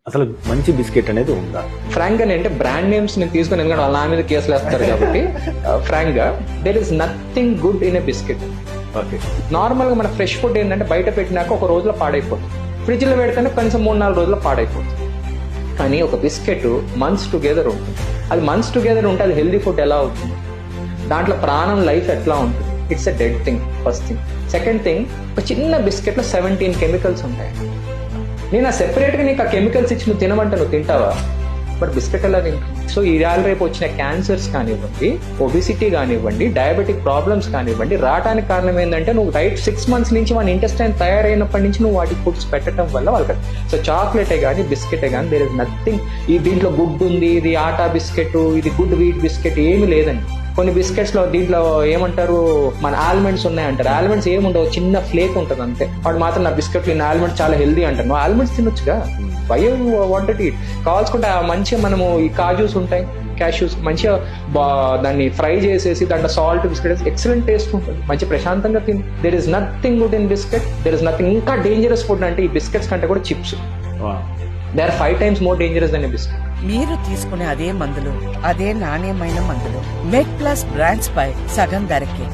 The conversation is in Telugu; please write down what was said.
అసలు మంచి బిస్కెట్ అనేది ఉందా? ఫ్రాంక్ గా అంటే బ్రాండ్ నేమ్స్ నేను తీసుకుని, ఎందుకంటే వాళ్ళ నా మీద కేసులు వేస్తారు కాబట్టి ఫ్రాంక్ గా there is nothing good in a biscuit. Okay. Normal గా మన ఫ్రెష్ ఫుడ్ ఏంటంటే బయట పెట్టినాక ఒక రోజులో పాడైపోతుంది, ఫ్రిడ్జ్ లో పెడితేనే కనీసం 3-4 రోజుల్లో పాడైపోతుంది. కానీ ఒక బిస్కెట్ మంత్స్ టుగెదర్ ఉంటుంది. అది మంత్స్ టుగెదర్ ఉంటే అది హెల్దీ ఫుడ్ ఎలా అవుతుంది? దాంట్లో ప్రాణం, లైఫ్ ఎట్లా ఉంటుంది? It's a dead thing, first thing. Second thing, ఒక చిన్న బిస్కెట్ లో 17 కెమికల్స్ ఉంటాయి. నేను ఆ సెపరేట్ గా నీకు ఆ కెమికల్స్ ఇచ్చి నువ్వు తినమంటే నువ్వు తింటావా? బట్ బిస్కెట్ ఎలా తింటావు? సో ఇవాళ రేపు వచ్చిన క్యాన్సర్స్ కానివ్వండి, ఒబిసిటీ కానివ్వండి, డయాబెటిక్ ప్రాబ్లమ్స్ కానివ్వండి, రావడానికి కారణం ఏంటంటే నువ్వు రైట్ 6 months నుంచి మన ఇంటెస్టైన్ తయారైనప్పటి నుంచి నువ్వు వాటి ఫుడ్స్ పెట్టడం వల్ల వాళ్ళకి. సో చాక్లెటే కానీ బిస్కెటే కానీ దేర్ ఇస్ నథింగ్. ఈ దీంట్లో గుడ్ ఉంది, ఇది ఆటా బిస్కెట్, ఇది గుడ్ వీట్ బిస్కెట్, ఏమి లేదండి. కొన్ని బిస్కెట్స్ లో దీంట్లో ఏమంటారు, మన ఆల్మండ్స్ ఉన్నాయంటారు. ఆల్మండ్స్ ఏముండవు, చిన్న ఫ్లేక్ ఉంటుంది అంతే. వాడు మాత్రం నా బిస్కెట్లు ఇన్ని ఆల్మండ్స్ చాలా హెల్దీ అంటారు. నువ్వు ఆల్మండ్స్ తినొచ్చుగా, వై యూ వాంటెడ్ ఇట్? కావాల్సుకుంటే మంచిగా మనము ఈ కాజూస్ ఉంటాయి, క్యాష్యూస్, మంచిగా దాన్ని ఫ్రై చేసేసి దాంట్లో సాల్ట్ బిస్కెట్, ఎక్సలెంట్ టేస్ట్ ఉంటుంది, మంచి ప్రశాంతంగా తిని. There is nothing good in biscuit, there is nothing. ఇంకా డేంజరస్ ఫుడ్ అంటే ఈ బిస్కెట్స్ కంటే కూడా chips. They are 5 times more dangerous than a biscuit. మీరు తీసుకునే అదే మందులు, అదే నాణ్యమైన మందులు మెడ్ ప్లస్ బ్రాండ్స్ పై సగం ధరకే